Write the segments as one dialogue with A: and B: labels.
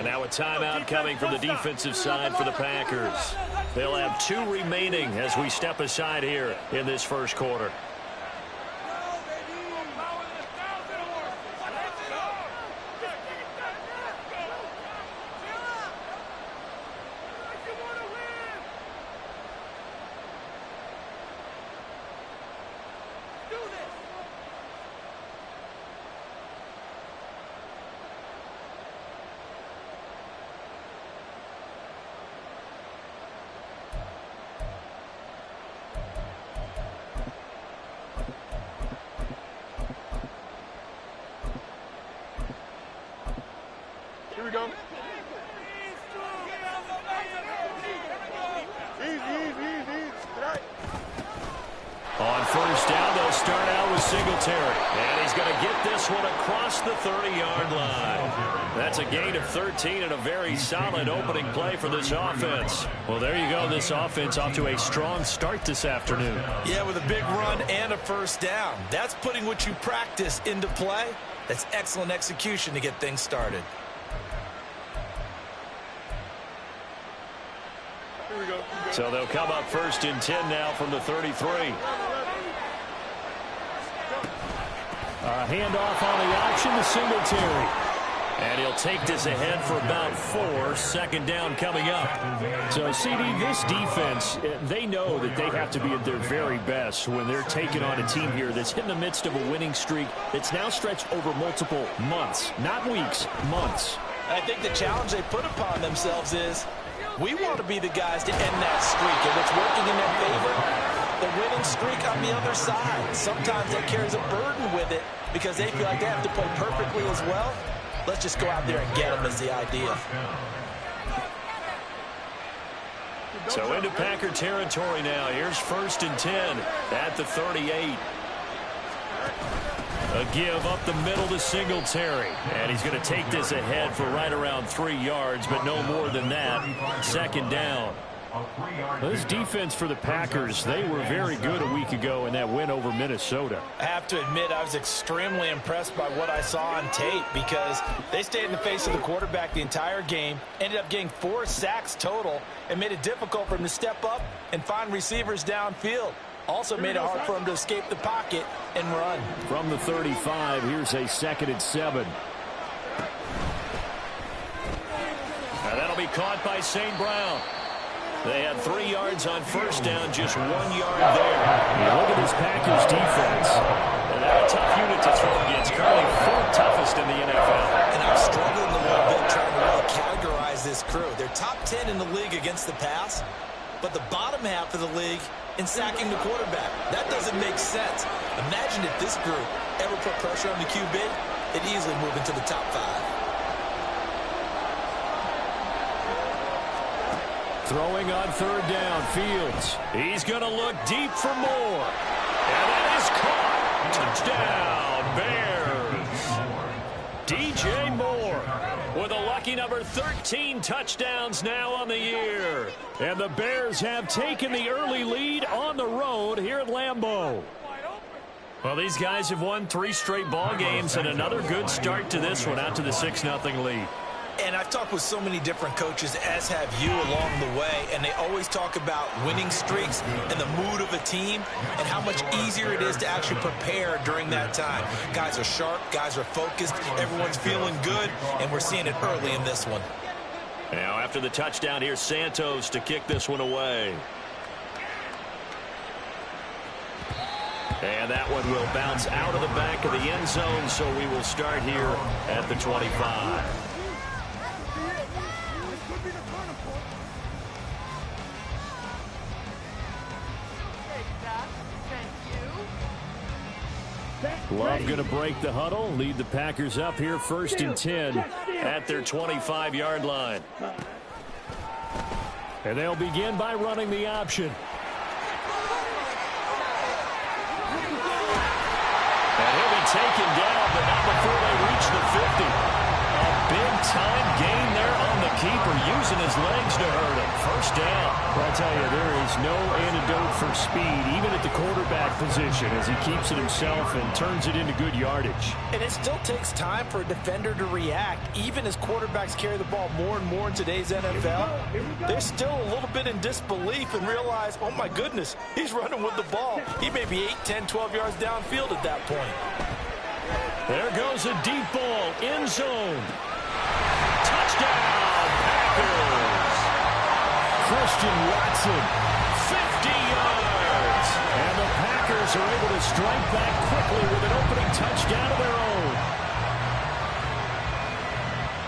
A: And now a timeout coming from the defensive side for the Packers. They'll have 2 remaining as we step aside here in this first quarter.
B: Here we go. Easy. Right.
A: On first down, they'll start out with Singletary. And he's going to get this one across the 30-yard line. That's a gain of 13 and a very solid opening play for this offense. Well, there you go. This offense off to a strong start this afternoon.
C: Yeah, with a big run and a first down. That's putting what you practice into play. That's excellent execution to get things started.
B: Here we go.
A: So they'll come up first and 10 now from the 33. Handoff on the option to Singletary. And he'll take this ahead for about 4. Second down coming up. So, CD, this defense, they know that they have to be at their very best when they're taking on a team here that's in the midst of a winning streak that's now stretched over multiple months. Not weeks, months.
C: I think the challenge they put upon themselves is we want to be the guys to end that streak. And what's working in their favor, the winning streak on the other side. Sometimes that carries a burden with it because they feel like they have to play perfectly as well. Let's just go out there and get them is the idea.
A: So into Packer territory now. Here's first and 10 at the 38. A give up the middle to Singletary. And he's going to take this ahead for right around 3 yards, but no more than that. Second down. This defense for the Packers, they were very good a week ago in that win over Minnesota.
C: I have to admit, I was extremely impressed by what I saw on tape because they stayed in the face of the quarterback the entire game, ended up getting 4 sacks total, and made it difficult for him to step up and find receivers downfield. Also made it hard for him to escape the pocket and run.
A: From the 35, here's a 2nd and 7. Now that'll be caught by St. Brown. They had 3 yards on first down, just 1 yard there. Look at this Packers defense. And they're a tough unit to throw against, currently 4th toughest in the NFL.
C: And I'm struggling a little bit trying to really categorize this crew. They're top 10 in the league against the pass, but the bottom half of the league in sacking the quarterback. That doesn't make sense. Imagine if this group ever put pressure on the QB, it'd easily move into the top 5.
A: Throwing on 3rd down, Fields. He's going to look deep for more. And that is caught. Touchdown, Bears. DJ Moore with a lucky number 13 touchdowns now on the year. And the Bears have taken the early lead on the road here at Lambeau. Well, these guys have won 3 straight ball games and another good start to this one out to the 6-0 lead.
C: And I've talked with so many different coaches, as have you, along the way, and they always talk about winning streaks and the mood of a team and how much easier it is to actually prepare during that time. Guys are sharp, guys are focused, everyone's feeling good, and we're seeing it early in this one.
A: Now, after the touchdown, here's Santos to kick this one away. And that one will bounce out of the back of the end zone, so we will start here at the 25. Love going to break the huddle, lead the Packers up here 1st and 10 at their 25-yard line. And they'll begin by running the option. And he'll be taken down, but not before they reach the 50. A big-time gain there on the keeper, using his legs to hurt him. First down.
D: Well,
A: I'll tell you, there is no antidote for speed, even at the quarterback position, as he keeps it himself and turns it into good yardage.
C: And it still takes time for a defender to react. Even as quarterbacks carry the ball more and more in today's NFL, they're still a little bit in disbelief and realize, oh my goodness, he's running with the ball. He may be 8, 10, 12 yards downfield at that point.
A: There goes a deep ball, end zone. Touchdown, Packers. Christian Watson, 50 yards. And the Packers are able to strike back quickly with an opening touchdown of their own.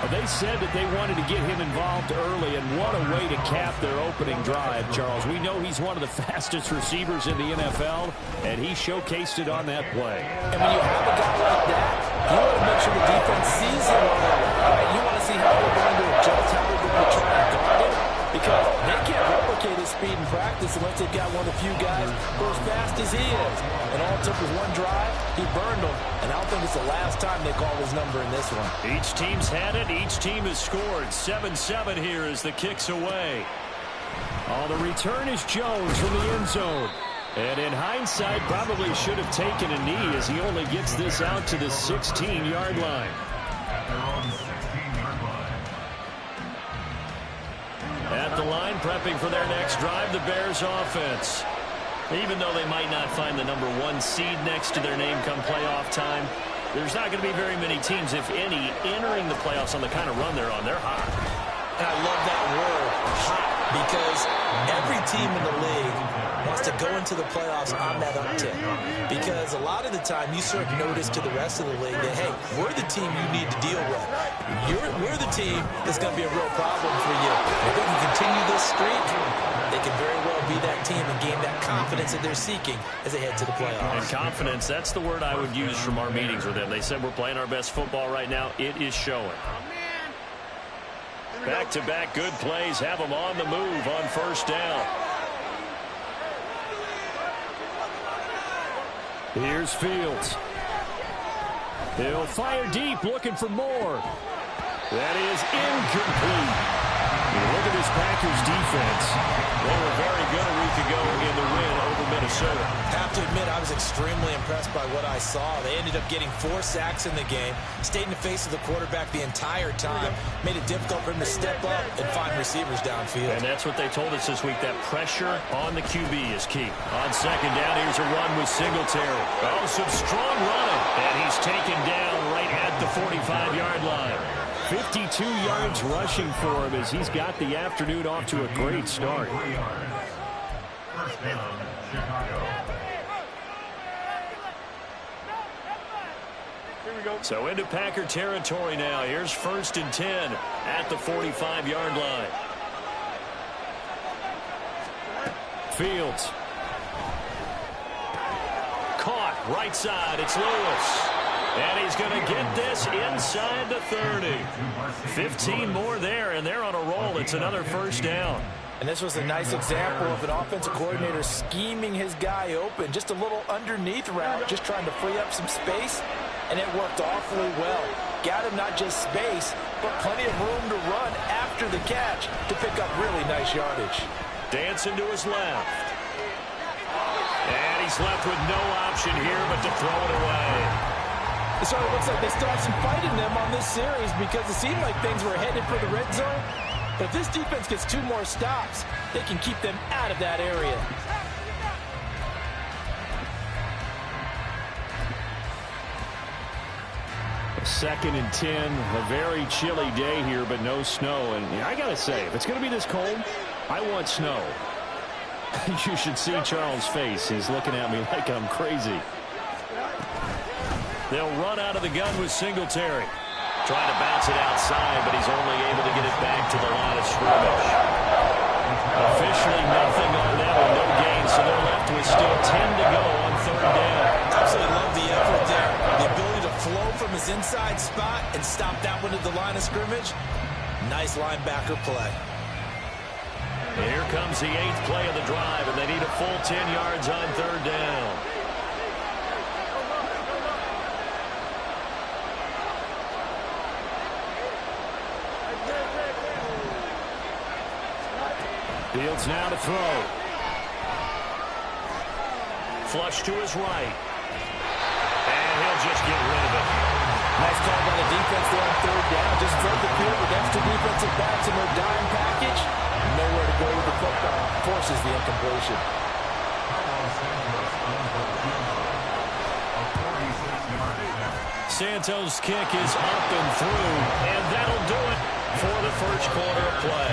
A: They said that they wanted to get him involved early, and what a way to cap their opening drive, Charles. We know he's one of the fastest receivers in the NFL, and he showcased it on that play.
C: And when you have a guy like that, you want to make sure the defense sees him early. All right, you want to see how they're going to adjust, how they're going to try and guard him, because they can't replicate his speed in practice unless they've got one of the few guys who are as fast as he is. And all it took was one drive, he burned them, and I don't think it's the last time they call his number in this one.
A: Each team's had it, each team has scored. 7-7 here as the kick's away. Oh, the return is Jones from the end zone. And in hindsight, probably should have taken a knee as he only gets this out to the 16-yard line. At the line, prepping for their next drive, the Bears offense. Even though they might not find the number 1 seed next to their name come playoff time, there's not going to be very many teams, if any, entering the playoffs on the kind of run they're on. They're hot.
C: And I love that word, hot, because every team in the league wants to go into the playoffs on that uptick. Because a lot of the time you serve notice to the rest of the league that, hey, we're the team you need to deal with. We're the team that's going to be a real problem for you. If they can continue this streak, they can very well be that team and gain that confidence that they're seeking as they head to the playoffs.
A: And confidence, that's the word I would use from our meetings with them. They said we're playing our best football right now. It is showing. Back-to-back good plays have them on the move on first down. Here's Fields. He'll fire deep, looking for more. That is incomplete. Look at this Packers defense. They were very good a week ago in the win over Minnesota.
C: Have to admit, I was extremely impressed by what I saw. They ended up getting 4 sacks in the game, stayed in the face of the quarterback the entire time, made it difficult for him to step up and find receivers downfield.
A: And that's what they told us this week, that pressure on the QB is key. On second down, here's a run with Singletary. Oh, some strong running. And he's taken down right at the 45-yard line. 52 yards rushing for him as he's got the afternoon off to a great start. So into Packer territory now. Here's 1st and 10 at the 45-yard line. Fields. Caught right side. It's Lewis. And he's going to get this inside the 30. 15 more there, and they're on a roll. It's another first down.
C: And this was a nice example of an offensive coordinator scheming his guy open. Just a little underneath route, just trying to free up some space, and it worked awfully well. Got him not just space, but plenty of room to run after the catch to pick up really nice yardage.
A: Dancing to his left. And he's left with no option here but to throw it away.
C: It sort of looks like they still have some fight in them on this series because it seemed like things were headed for the red zone. But if this defense gets 2 more stops, they can keep them out of that area.
A: Second and 10, a very chilly day here, but no snow. And I got to say, if it's going to be this cold, I want snow. You should see Charles' face. He's looking at me like I'm crazy. They'll run out of the gun with Singletary. Trying to bounce it outside, but he's only able to get it back to the line of scrimmage. Officially nothing on that with no gain, so they're left with still 10 to go on 3rd down.
C: Absolutely love the effort there. The ability to flow from his inside spot and stop that one at the line of scrimmage. Nice linebacker play.
A: Here comes the 8th play of the drive, and they need a full 10 yards on 3rd down. Fields now to throw. Flush to his right. And he'll just get rid of it.
D: Nice call by the defense there on third down. Just flood the field with extra defensive backs in their dime package. Nowhere to go with the football. Forces the incompletion.
A: Santos' kick is up and through, and that'll do it for the first quarter of play.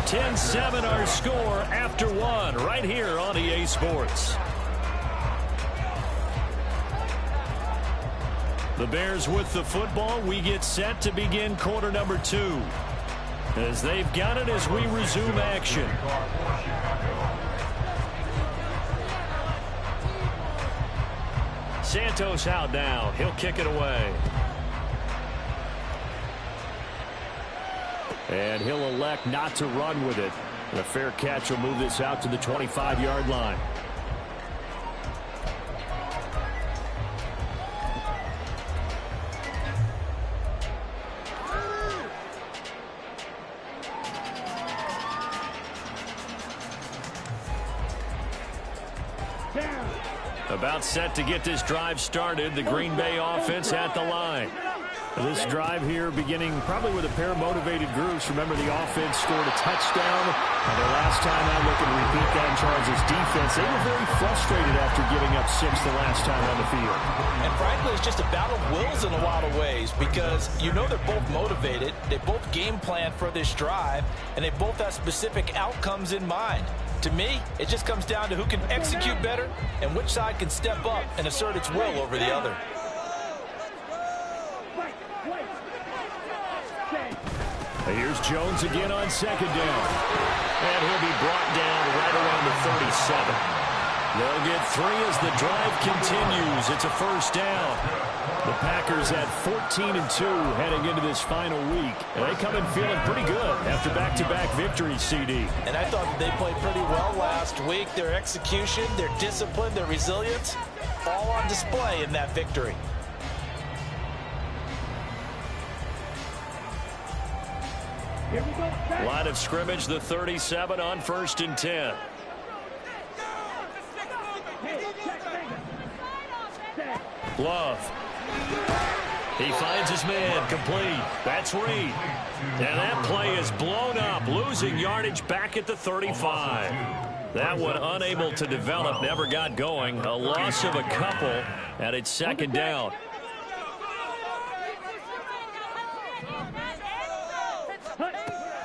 A: 10-7 our score after one right here on EA Sports. The Bears with the football. We get set to begin quarter number 2 as they've got it as we resume action. Santos out now. He'll kick it away. And he'll elect not to run with it. And a fair catch will move this out to the 25-yard line. About set to get this drive started. The Green Bay offense at the line. This drive here beginning probably with a pair of motivated groups. Remember, the offense scored a touchdown. And their last time out, looking to repeat that in Charles' defense. They were very frustrated after giving up 6 the last time on the field.
D: And frankly, it's just a battle of wills in a lot of ways because you know they're both motivated. They both game plan for this drive, and they both have specific outcomes in mind. To me, it just comes down to who can execute better and which side can step up and assert its will over the other.
A: Here's Jones again on second down. And he'll be brought down right around the 37. They'll get 3 as the drive continues. It's a first down. The Packers at 14-2 heading into this final week. And they come in feeling pretty good after back-to-back victories, CD.
D: And I thought that they played pretty well last week. Their execution, their discipline, their resilience, all on display in that victory.
A: Line of scrimmage, the 37 on 1st and 10. Love. He finds his man, complete. That's Reed. And that play is blown up, losing yardage back at the 35. That one unable to develop, never got going. A loss of a couple, and it's second down.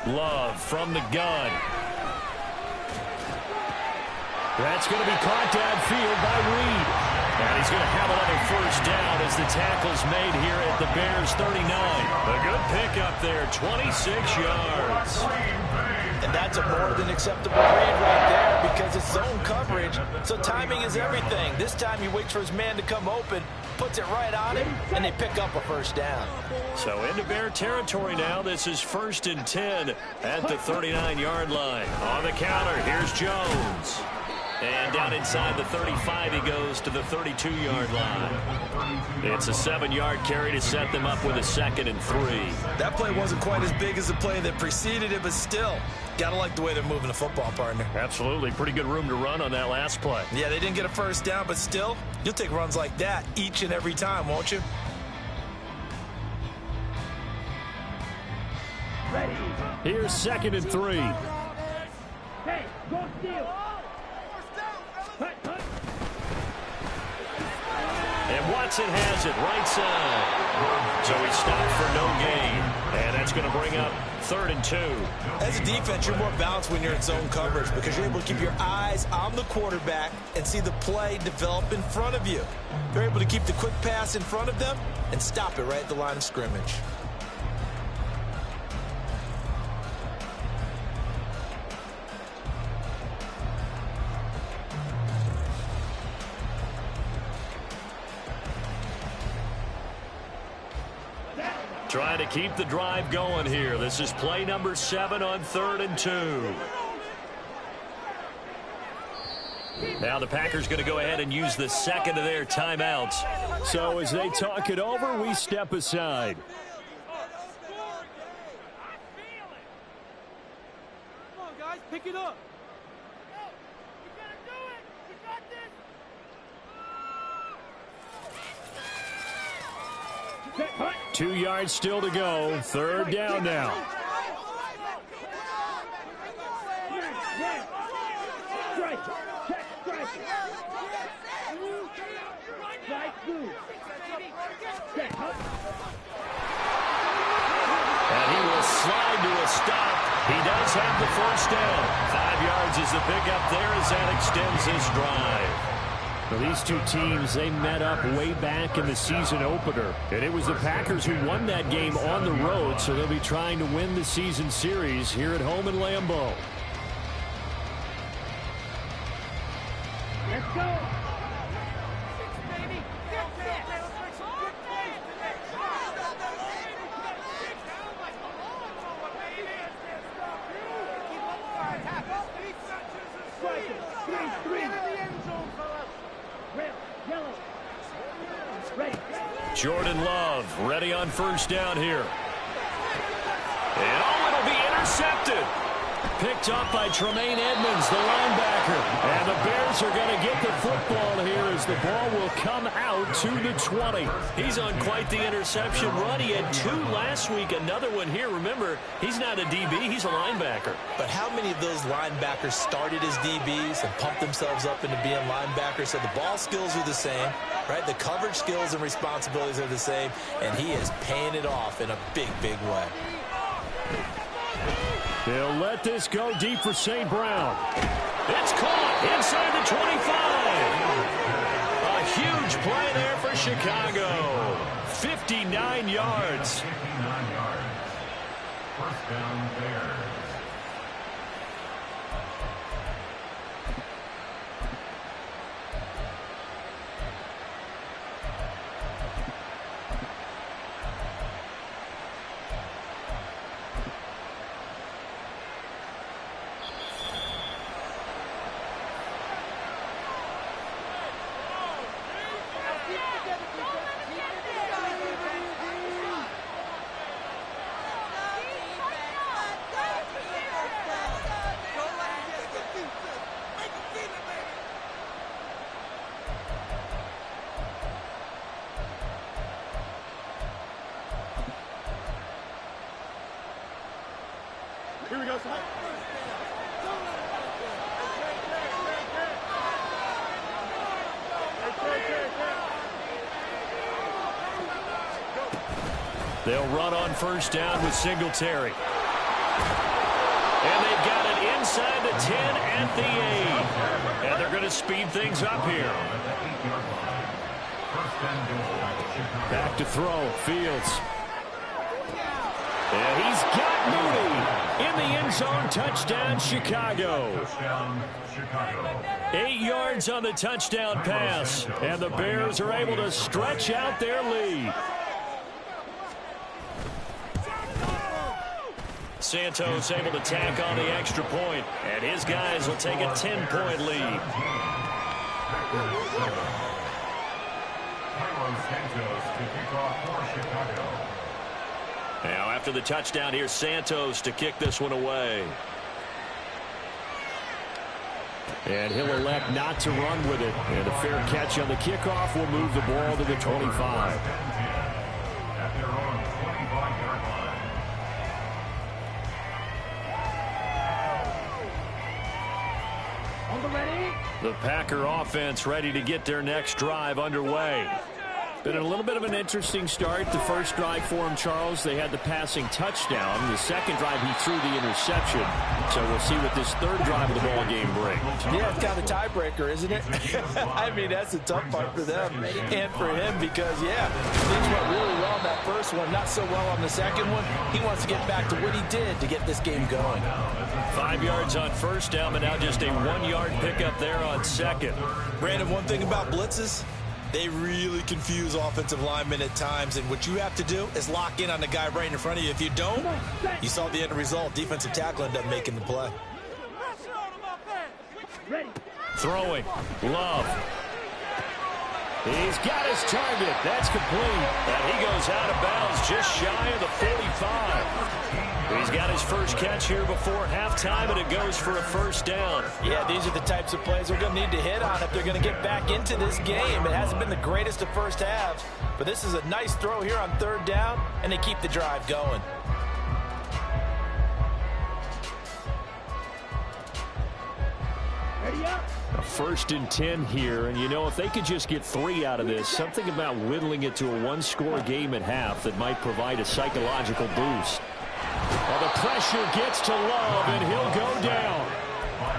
A: Love from the gun. That's going to be caught downfield by Reed. And he's going to have another first down as the tackle's made here at the Bears 39. A good pickup there, 26 yards.
D: And that's a more than acceptable read right there because it's zone coverage, so timing is everything. This time he waits for his man to come open, puts it right on him, and they pick up a first down.
A: So into Bear territory now. This is 1st and 10 at the 39-yard line. On the counter, here's Jones. And down inside the 35, he goes to the 32-yard line. It's a 7-yard carry to set them up with a 2nd and 3.
C: That play wasn't quite as big as the play that preceded it, but still, gotta like the way they're moving the football, partner.
A: Absolutely. Pretty good room to run on that last play.
C: Yeah, they didn't get a first down, but still, you'll take runs like that each and every time, won't you?
A: Here's 2nd and 3.
E: Hey, go steal.
A: And Watson has it right side. So he stopped for no gain. And that's going to bring up 3rd and 2.
C: As a defense, you're more balanced when you're in zone coverage because you're able to keep your eyes on the quarterback and see the play develop in front of you. You're able to keep the quick pass in front of them and stop it right at the line of scrimmage.
A: Trying to keep the drive going here. This is play number 7 on 3rd and 2. Now the Packers going to go ahead and use the second of their timeouts. So as they talk it over, we step aside.
E: Come on, guys. Pick it up.
A: 2 yards still to go. Third down now. And he will slide to a stop. He does have the first down. 5 yards is the pickup there as that extends his drive. Well, these two teams, they met up way back in the season opener. And it was the Packers who won that game on the road, so they'll be trying to win the season series here at home in Lambeau.
E: Let's go.
A: Jordan Love ready on first down here. And it'll be intercepted. Picked up by Tremaine Edmonds, the linebacker. And the Bears are going to get the football here as the ball will come out to the 20. He's on quite the interception run. He had 2 last week, another one here. Remember, he's not a DB, he's a linebacker.
D: But how many of those linebackers started as DBs and pumped themselves up into being linebackers? So the ball skills are the same, right? The coverage skills and responsibilities are the same, and he is paying it off in a big, big way.
A: They'll let this go deep for St. Brown. It's caught inside the 25. A huge play there for Chicago. 59 yards.
F: First down Bears.
B: Here we go, son.
A: They'll run on first down with Singletary. And they've got it inside the 10 at the 8. And they're going to speed things up here. Back to throw. Fields. And he's got Moody in the end zone. Touchdown, Chicago. 8 yards on the touchdown pass. And the Bears are able to stretch out their lead. Santos able to tack on the extra point, and his guys will take a 10-point lead. Now after the touchdown, here's Santos to kick this one away. And he'll elect not to run with it. And a fair catch on the kickoff will move the ball to the 25.
F: At their own 25-yard line.
A: The Packer offense ready to get their next drive underway. Been a little bit of an interesting start. The first drive for him, Charles, they had the passing touchdown. The second drive, he threw the interception. So we'll see what this third drive of the ball game brings.
D: Yeah, it's kind of a tiebreaker, isn't it? I mean, that's the tough part for them and for him because, yeah, things went really well in that first one, not so well on the second one. He wants to get back to what he did to get this game going.
A: 5 yards on first down, but now just a 1-yard pickup there on second.
C: Brandon, one thing about blitzes, they really confuse offensive linemen at times, and what you have to do is lock in on the guy right in front of you. If you don't, you saw the end result. Defensive tackle ended up making the play.
A: Throwing. Love. He's got his target. That's complete. And he goes out of bounds just shy of the 45. He's got his first catch here before halftime, and it goes for a first down.
D: Yeah, these are the types of plays they're going to need to hit on if they're going to get back into this game. It hasn't been the greatest of first halves, but this is a nice throw here on third down, and they keep the drive going.
A: A 1st and 10 here, and you know, if they could just get 3 out of this, something about whittling it to a one-score game at half that might provide a psychological boost. Well, the pressure gets to Love, and he'll go down.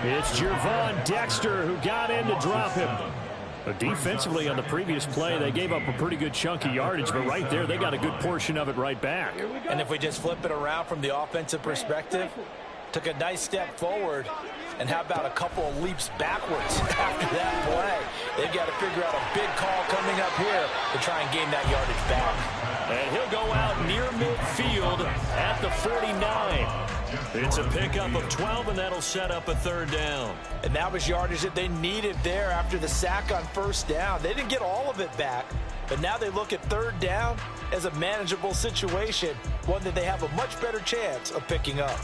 A: It's Gervon Dexter who got in to drop him. But defensively on the previous play, they gave up a pretty good chunk of yardage, but right there, they got a good portion of it right back.
D: And if we just flip it around from the offensive perspective, took a nice step forward, and how about a couple of leaps backwards after that play? They've got to figure out a big call coming up here to try and gain that yardage back.
A: And he'll go out near midfield at the 49. It's a pickup of 12, and that'll set up a third down.
D: And that was yardage that they needed there after the sack on first down. They didn't get all of it back, but now they look at third down as a manageable situation, one that they have a much better chance of picking up.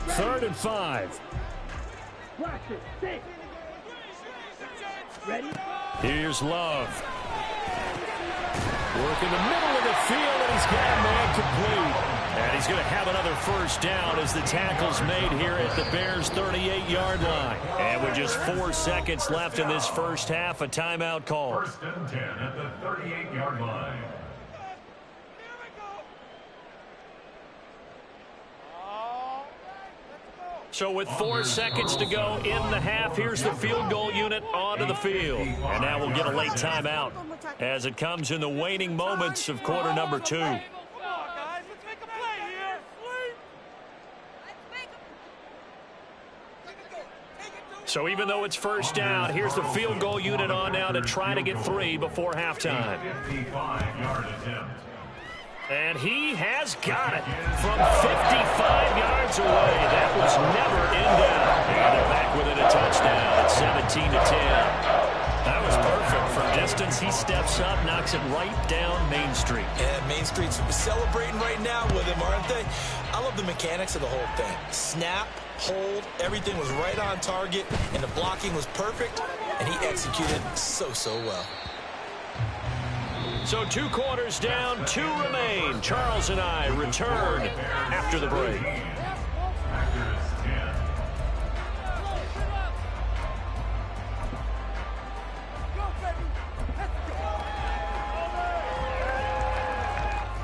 A: 3rd and 5.
E: Watch it. Stay. Ready?
A: Here's Love. Work in the middle of the field, and he's got a man complete. And he's going to have another first down as the tackle's made here at the Bears' 38-yard line. And with just 4 seconds left in this first half, a timeout call.
F: 1st and 10 at the 38-yard line.
A: So with 4 seconds to go in the half, here's the field goal unit onto the field. And now we'll get a late timeout as it comes in the waning moments of quarter number 2. So even though it's first down, here's the field goal unit on now to try to get 3 before halftime.
F: 55-yard attempt.
A: And he has got it from 55 yards away. That was never in doubt. And they're back within a touchdown at 17-10. That was perfect. From distance, he steps up, knocks it right down Main Street.
C: And Main Street's celebrating right now with him, aren't they? I love the mechanics of the whole thing. Snap, hold, everything was right on target, and the blocking was perfect, and he executed so well.
A: So 2 quarters down, 2 remain. Charles and I return after the break.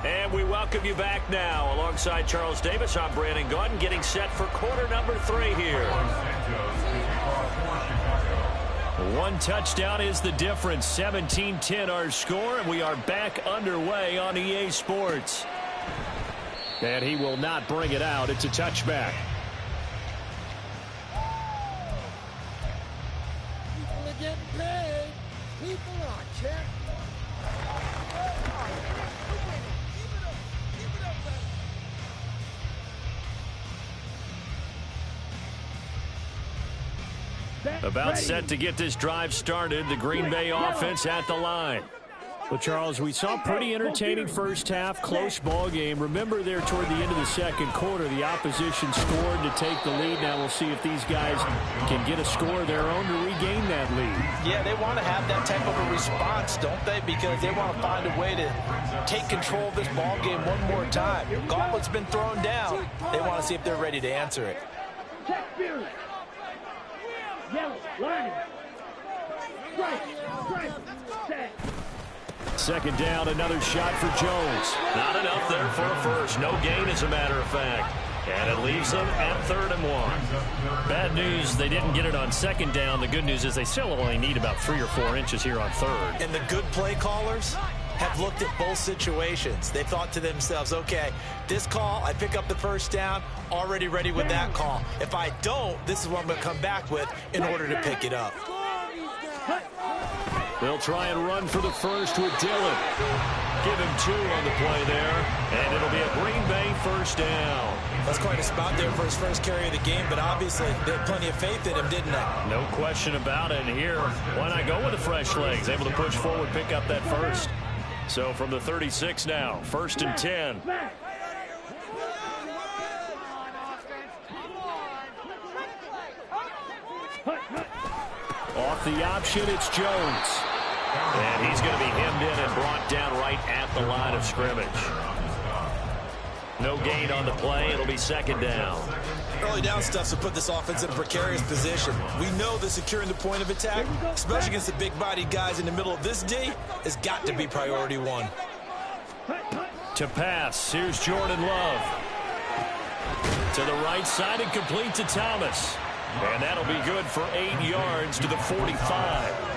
A: And we welcome you back now. Alongside Charles Davis, I'm Brandon Gaudin, getting set for quarter number 3 here. 1 touchdown is the difference. 17-10 our score, and we are back underway on EA Sports. And he will not bring it out. It's a touchback.
E: People are getting paid. People are checked.
A: About set to get this drive started. The Green Bay offense at the line. Well, Charles, we saw pretty entertaining first half, close ball game. Remember there toward the end of the second quarter, the opposition scored to take the lead. Now we'll see if these guys can get a score of their own to regain that lead.
D: Yeah, they want to have that type of a response, don't they? Because they want to find a way to take control of this ball game one more time. Gauntlet's been thrown down. They want to see if they're ready to answer it.
E: Check Fury. Yellow, line. Strike, set.
A: Second down, another shot for Jones. Not enough there for a first. No gain, as a matter of fact. And it leaves them at 3rd and 1. Bad news, they didn't get it on second down. The good news is they still only need about 3 or 4 inches here on 3rd.
C: And the good play callers have looked at both situations. They thought to themselves, okay, this call, I pick up the first down, already ready with that call. If I don't, this is what I'm going to come back with in order to pick it up.
A: They'll try and run for the first with Dillon. Give him 2 on the play there, and it'll be a Green Bay first down.
C: That's quite a spot there for his first carry of the game, but obviously they had plenty of faith in him, didn't they?
A: No question about it. And here, why not go with the fresh legs? Able to push forward, pick up that first. So from the 36 now, 1st and 10. Off the option, it's Jones. And he's going to be hemmed in and brought down right at the line of scrimmage. No gain on the play. It'll be 2nd down.
C: Early down stuff to put this offense in a precarious position. We know that securing the point of attack, especially against the big-bodied guys in the middle of this D, has got to be priority 1.
A: To pass, here's Jordan Love. To the right side and complete to Thomas. And that'll be good for 8 yards to the 45.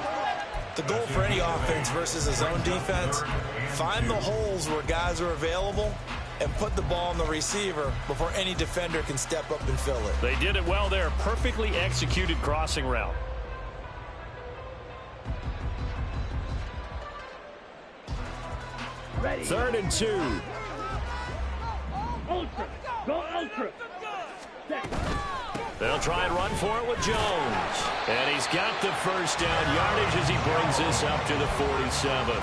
C: The goal for any offense versus a zone defense, find the holes where guys are available and put the ball on the receiver before any defender can step up and fill it.
A: They did it well there. Perfectly executed crossing route.
E: Ready.
A: 3rd and 2.
E: Ultra. Go ultra.
A: They'll try and run for it with Jones. And he's got the first down yardage as he brings this up to the 47.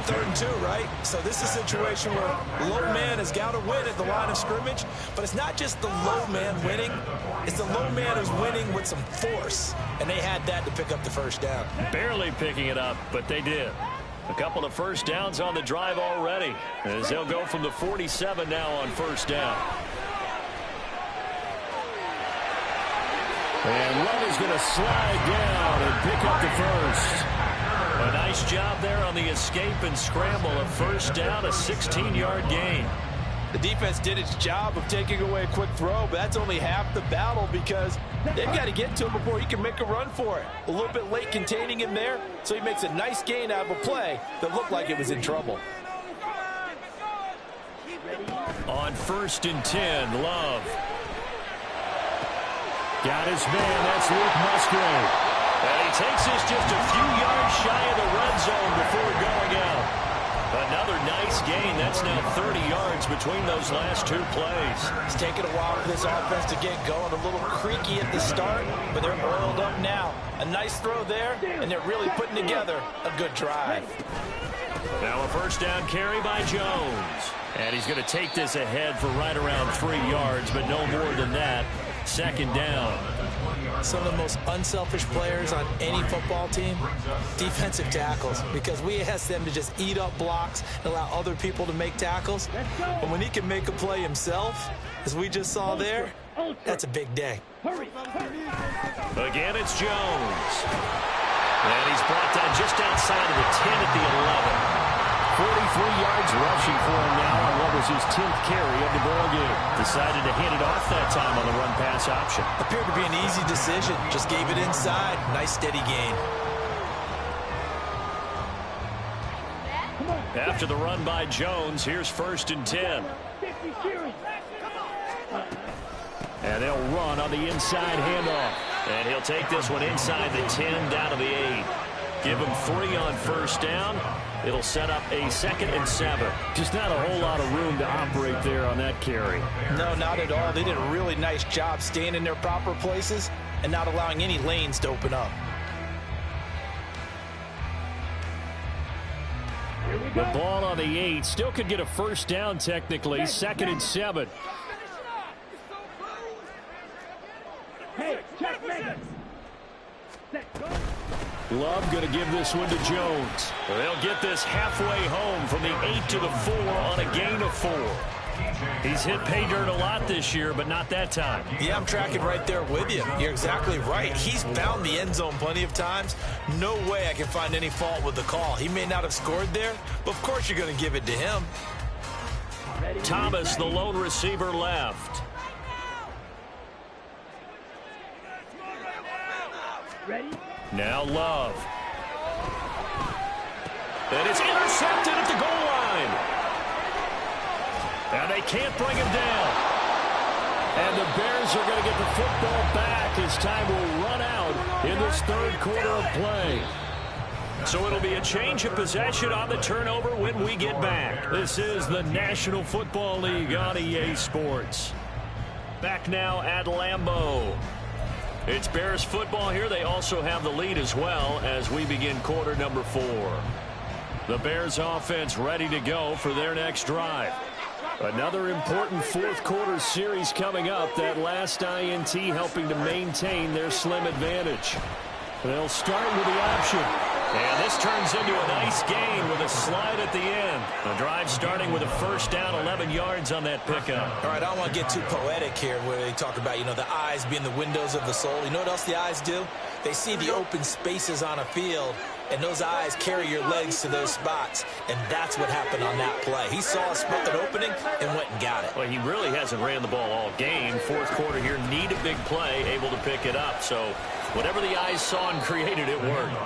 C: 3rd and 2, right? So this is a situation where low man has got to win at the line of scrimmage, but it's not just the low man winning. It's the low man who's winning with some force, and they had that to pick up the first down.
A: Barely picking it up, but they did. A couple of first downs on the drive already, as they'll go from the 47 now on 1st down. And Love is going to slide down and pick up the first. A nice job there on the escape and scramble. A first down, a 16-yard gain.
D: The defense did its job of taking away a quick throw, but that's only half the battle because they've got to get to him before he can make a run for it. A little bit late containing him there, so he makes a nice gain out of a play that looked like it was in trouble.
A: On 1st and 10, Love. Got his man, that's Luke Musgrave. And he takes this just a few yards shy of the red zone before going out. Another nice gain. That's now 30 yards between those last 2 plays.
D: It's taken a while for this offense to get going. A little creaky at the start, but they're oiled up now. A nice throw there, and they're really putting together a good drive.
A: Now a first down carry by Jones. And he's going to take this ahead for right around 3 yards, but no more than that. 2nd down.
C: Some of the most unselfish players on any football team, defensive tackles, because we ask them to just eat up blocks and allow other people to make tackles. But when he can make a play himself, as we just saw there, that's a big day.
A: Again, it's Jones. And he's brought down just outside of the 10 at the 11. 43 yards rushing for him now on what was his 10th carry of the ball game. Decided to hand it off that time on the run-pass option.
C: Appeared to be an easy decision. Just gave it inside. Nice, steady gain.
A: After the run by Jones, here's 1st and 10. And they'll run on the inside handoff. And he'll take this one inside the 10 down to the 8. Give him 3 on 1st down. It'll set up a 2nd and 7. Just not a whole lot of room to operate there on that carry.
D: No, not at all. They did a really nice job staying in their proper places and not allowing any lanes to open up.
A: The ball on the 8. Still could get a first down technically. 2nd and 7.
E: Hey, check me.
A: Love going to give this one to Jones. They'll get this halfway home from the 8 to the 4 on a gain of 4. He's hit pay dirt a lot this year, but not that time.
C: Yeah, I'm tracking right there with you. You're exactly right. He's found the end zone plenty of times. No way I can find any fault with the call. He may not have scored there, but of course you're going to give it to him.
A: Thomas, the lone receiver, left.
E: Ready?
A: Now Love. And it's intercepted at the goal line. And they can't bring him down. And the Bears are going to get the football back as time will run out in this 3rd quarter of play. So it'll be a change of possession on the turnover when we get back. This is the National Football League on EA Sports. Back now at Lambeau. It's Bears football here. They also have the lead as well as we begin quarter number 4. The Bears offense ready to go for their next drive. Another important fourth quarter series coming up. That last INT helping to maintain their slim advantage. They'll start with the option. And this turns into a nice gain with a slide at the end. The drive starting with a first down, 11 yards on that pickup.
C: All right, I don't want to get too poetic here where they talk about, the eyes being the windows of the soul. You know what else the eyes do? They see the open spaces on a field, and those eyes carry your legs to those spots. And that's what happened on that play. He saw an opening and went and got it.
A: Well, he really hasn't ran the ball all game. Fourth quarter here, need a big play, able to pick it up. So whatever the eyes saw and created, it worked.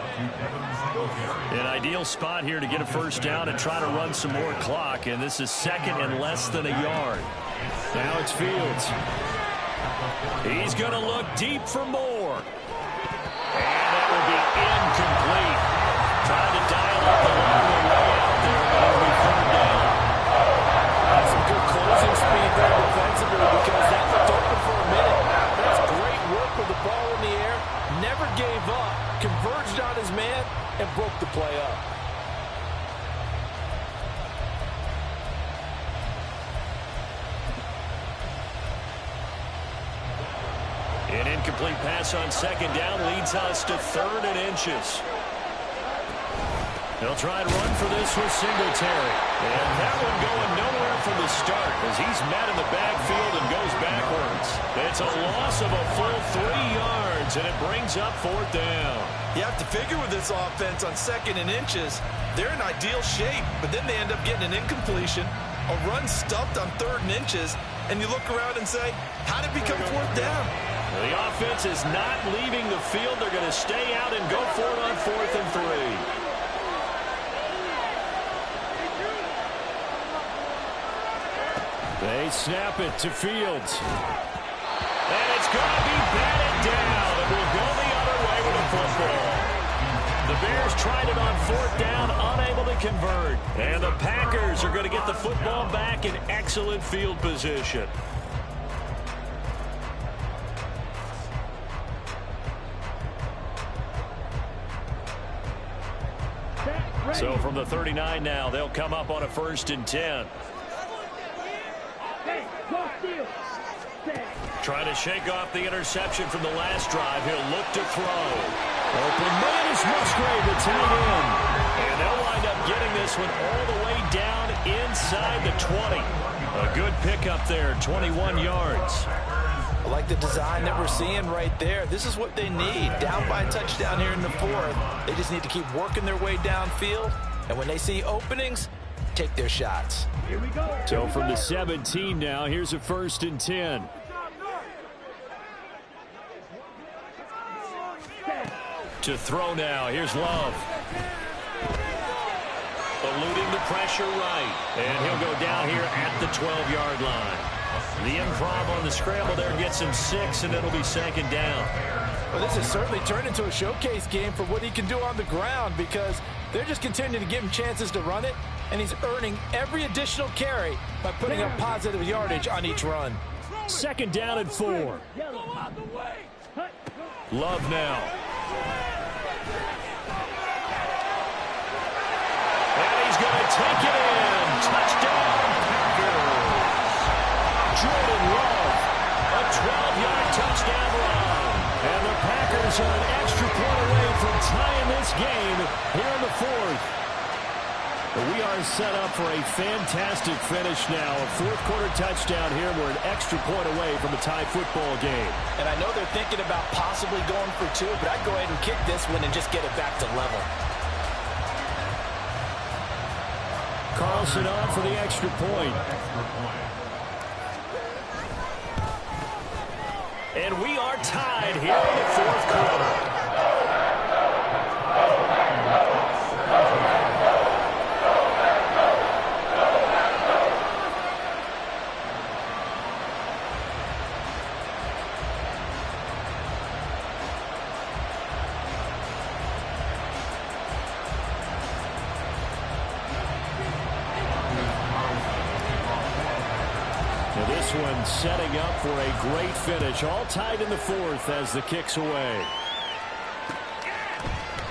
A: An ideal spot here to get a first down and try to run some more clock. And this is second and less than a yard. Now it's Fields. He's going to look deep for more. And that will be incomplete. Trying to dial up the long way out there, but it'll be third down.
D: That's some good closing speed there defensively because that looked open for a minute. That's great work with the ball in the air. Never gave up. Converged on his man and broke the play up.
A: An incomplete pass on second down leads us to 3rd and inches. They'll try and run for this with Singletary. And that one going nowhere from the start as he's met in the backfield and goes backwards. It's a loss of a full 3 yards, and it brings up 4th down.
C: You have to figure with this offense on 2nd and inches, they're in ideal shape, but then they end up getting an incompletion, a run stuffed on 3rd and inches, and you look around and say, how did it become 4th down?
A: The offense is not leaving the field. They're going to stay out and go for it on 4th and 3. They snap it to Fields. And it's going to be batted down. It will go the other way with the football. The Bears tried it on 4th down, unable to convert. And the Packers are going to get the football back in excellent field position. So from the 39 now, they'll come up on a 1st and 10. Trying to shake off the interception from the last drive. He'll look to throw. Open man is Musgrave, the tight end. And they'll wind up getting this one all the way down inside the 20. A good pickup there, 21 yards.
D: I like the design that we're seeing right there. This is what they need. Down by a touchdown here in the 4th. They just need to keep working their way downfield. And when they see openings, take their shots.
B: Here we go.
A: So from the 17 now, here's a 1st and 10. To throw now, here's Love. Eluding the pressure right. And he'll go down here at the 12-yard line. The improv on the scramble there gets him 6, and it'll be 2nd down.
D: Well, this has certainly turned into a showcase game for what he can do on the ground because they're just continuing to give him chances to run it, and he's earning every additional carry by putting up positive yardage on each run.
A: 2nd down and 4. Love now. And he's going to take it in. Touchdown, Packers. Jordan Love, a 12-yard touchdown run. And the Packers are an extra point away from tying this game here in the 4th. We are set up for a fantastic finish now. A 4th quarter touchdown here. We're an extra point away from a tie football game.
D: And I know they're thinking about possibly going for 2, but I'd go ahead and kick this one and just get it back to level.
A: Carlson on for the extra point. And we are tied here in the 4th quarter. this one setting up for a great finish. All tied in the fourth as the kick's away.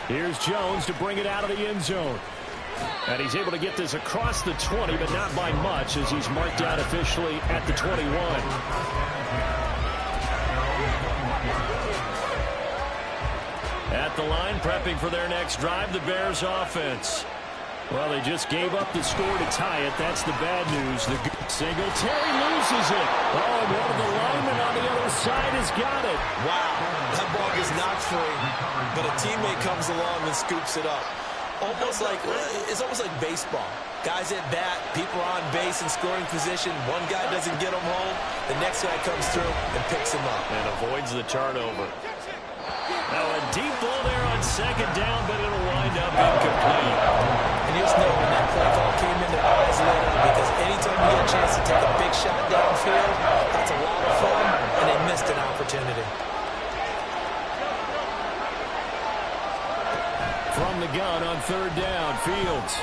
A: Here's Jones to bring it out of the end zone. And he's able to get this across the 20, but not by much as he's marked out officially at the 21. At the line, prepping for their next drive, the Bears offense. Well, they just gave up the score to tie it. That's the bad news. The Singletary loses it. Oh, and one of the linemen on the other side has got it.
C: Wow, that ball is not free, but a teammate comes along and scoops it up. It's almost like baseball. Guys at bat, people are on base in scoring position. One guy doesn't get him home. The next guy comes through and picks him up.
A: And avoids the turnover. Now a deep ball there on second down, but it'll wind up incomplete.
C: And you just know when that play call came in, their eyes lit up, because anytime you get a chance to take a big shot downfield, that's a lot of fun, and they missed an opportunity.
A: From the gun on third down, Fields.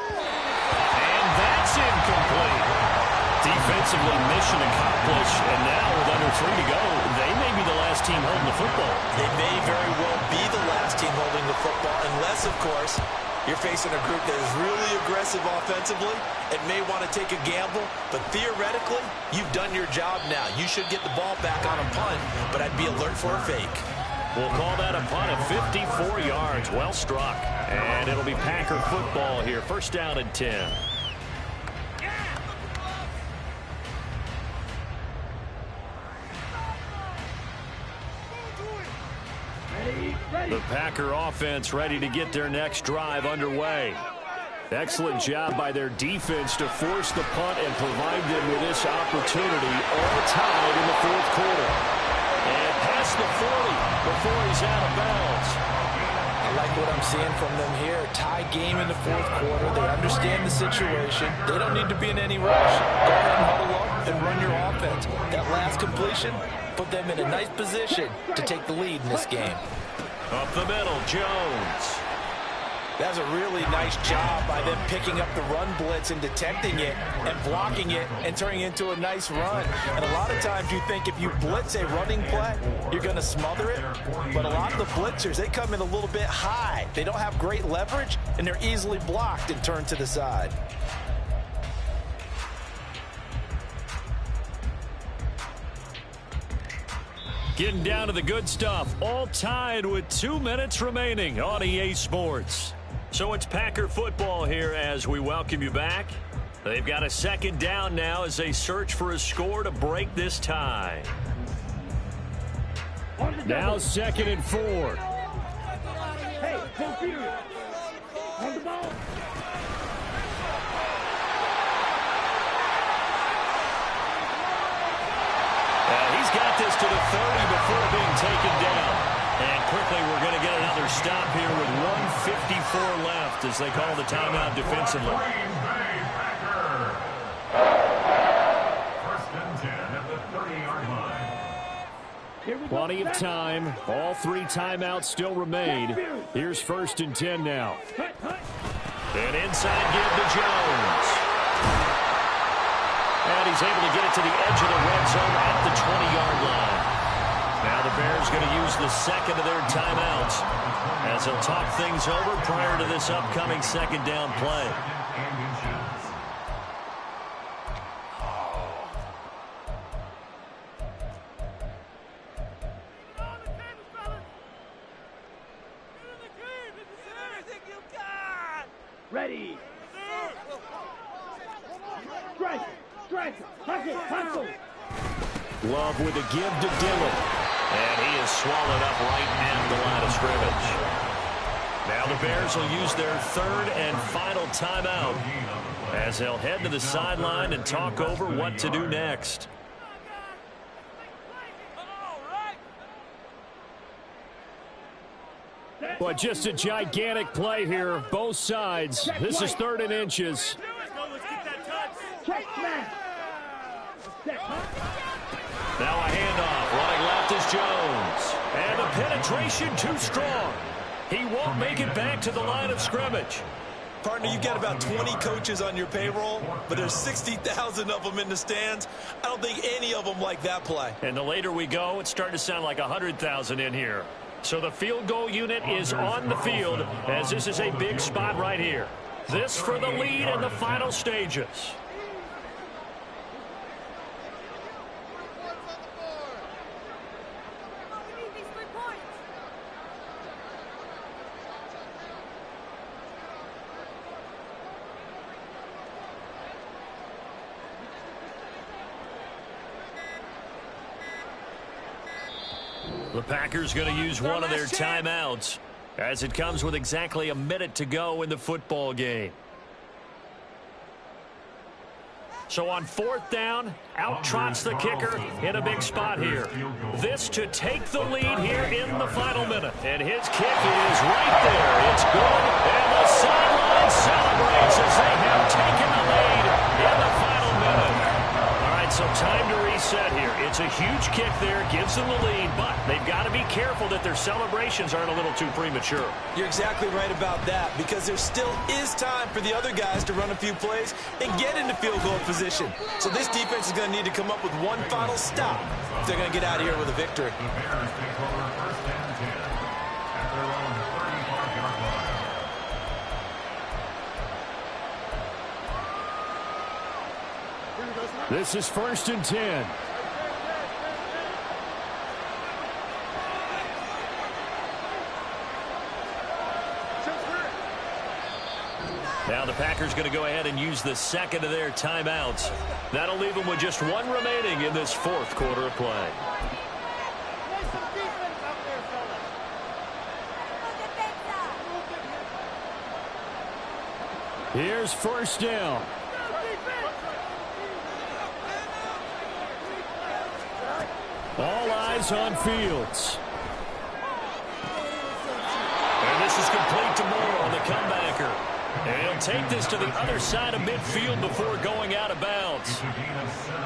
A: And that's incomplete. Defensively, mission accomplished, and now with under 3 to go, they may be the last team holding the football.
C: They may very well be the last team holding the football, unless, of course, you're facing a group that is really aggressive offensively and may want to take a gamble, but theoretically, you've done your job now. You should get the ball back on a punt, but I'd be alert for a fake.
A: We'll call that a punt of 54 yards. Well struck. And it'll be Packer football here. First down and 10. The Packer offense ready to get their next drive underway. Excellent job by their defense to force the punt and provide them with this opportunity, all tied in the fourth quarter. And past the 40 before he's out of bounds.
D: I like what I'm seeing from them here. Tie game in the fourth quarter. They understand the situation. They don't need to be in any rush. Go ahead and huddle up and run your offense. That last completion put them in a nice position to take the lead in this game.
A: Up the middle, Jones.
D: That's a really nice job by them picking up the run blitz and detecting it and blocking it and turning it into a nice run. And a lot of times you think if you blitz a running play, you're going to smother it. But a lot of the blitzers, they come in a little bit high. They don't have great leverage, and they're easily blocked and turned to the side.
A: Getting down to the good stuff, all tied with 2 minutes remaining on EA Sports. So it's Packer football here as we welcome you back. They've got a second down now as they search for a score to break this tie. Now 2nd and 4.
B: Hey, confused. On the ball.
A: He's got this to the 30 before being taken down. And quickly we're going to get another stop here with 1:54 left as they call the timeout defensively.
F: First and 10 at the 30-yard line.
A: Plenty of time. All 3 timeouts still remain. Here's 1st and 10 now. And inside give to Jones. And he's able to get it to the edge of the red zone at the 20-yard line. Now the Bears going to use the second of their timeouts as they'll talk things over prior to this upcoming second down play.
B: Ready. Strike. Hustle.
A: Love with a give to Dillon. And he is swallowed up right at the line of scrimmage. Now the Bears will use their 3rd and final timeout as they'll head to the sideline and talk over what to do next. But just a gigantic play here, both sides. This is 3rd and inches.
B: Check, man.
A: Now a handoff. Running left is Jones. And the penetration too strong. He won't make it back to the line of scrimmage.
C: Partner, you got about 20 coaches on your payroll, but there's 60,000 of them in the stands. I don't think any of them like that play.
A: And the later we go, it's starting to sound like 100,000 in here. So the field goal unit is on the field as this is a big spot right here. This for the lead in the final stages. The Packers going to use one of their timeouts as it comes with exactly a minute to go in the football game. So on 4th down, out trots the kicker in a big spot here. This to take the lead here in the final minute. And his kick is right there. It's good. And the sideline celebrates as they have taken the lead in the final minute. All right, so time to reset here. It's a huge kick there, gives them the lead, but they've got to be careful that their celebrations aren't a little too premature.
C: You're exactly right about that, because there still is time for the other guys to run a few plays and get into field goal position. So this defense is going to need to come up with one final stop if they're going to get out of here with a victory.
F: The Bears take over 1st and 10 at their own 35-yard line.
A: This is 1st and 10. Now the Packers going to go ahead and use the second of their timeouts. That'll leave them with just one remaining in this 4th quarter of play. Here's 1st down. All eyes on Fields. And this is complete to Moore on the comebacker. And he'll take this to the other side of midfield before going out of bounds.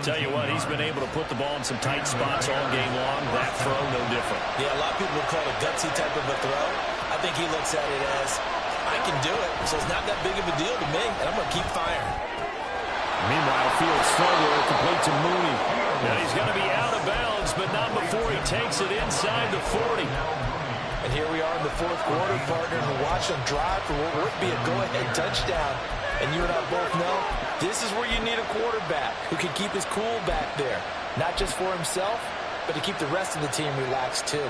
A: Tell you what, he's been able to put the ball in some tight spots all game long. That throw, no different.
C: Yeah, a lot of people would call it a gutsy type of a throw. I think he looks at it as, I can do it, so it's not that big of a deal to me, and I'm going to keep firing.
A: Meanwhile, Fields throw complete to Mooney. Now he's going to be out of bounds, but not before he takes it inside the 40.
D: And here we are in the 4th quarter, partner, and watch them drive for what would be a go-ahead touchdown. And you and I both know this is where you need a quarterback who can keep his cool back there. Not just for himself, but to keep the rest of the team relaxed too.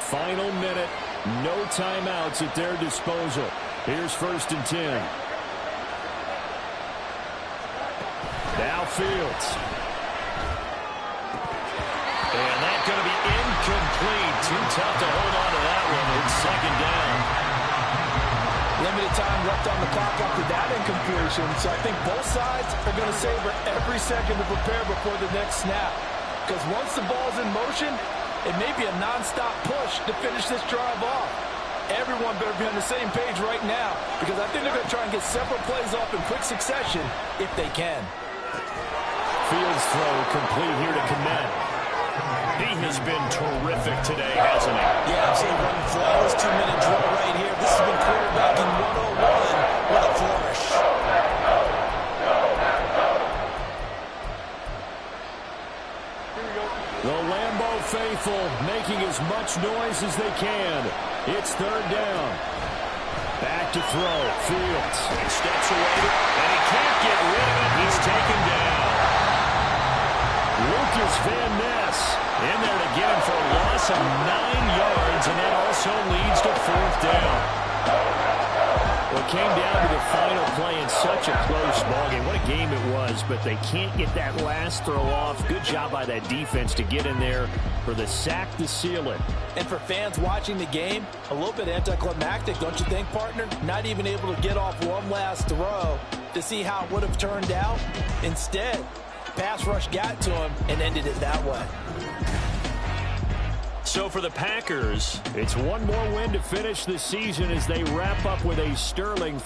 A: Final minute, no timeouts at their disposal. Here's 1st and 10. Now Fields. And that's going to be incomplete. Too tough to hold on to that one. It's 2nd down.
D: Limited time left on the clock after that incompletion, so I think both sides are going to savor every second to prepare before the next snap. Because once the ball's in motion, it may be a non-stop push to finish this drive off. Everyone better be on the same page right now, because I think they're going to try and get several plays off in quick succession if they can.
A: Fields throw complete here to Kmet. He has been terrific today, hasn't he?
C: Yeah, absolutely running flawless 2-minute drill right here. This has been quarterbacking 101 with a flourish.
A: The Lambeau faithful making as much noise as they can. It's 3rd down. Back to throw. Fields. He steps away, and he can't get rid of it. He's taken down. Lucas Van Ness in there to get him for a loss of 9 yards, and that also leads to 4th down. Well, it came down to the final play in such a close ballgame. What a game it was, but they can't get that last throw off. Good job by that defense to get in there for the sack to seal it.
D: And for fans watching the game, a little bit anticlimactic, don't you think, partner? Not even able to get off one last throw to see how it would have turned out. Instead, pass rush got to him and ended it that way.
A: So for the Packers, it's one more win to finish the season as they wrap up with a sterling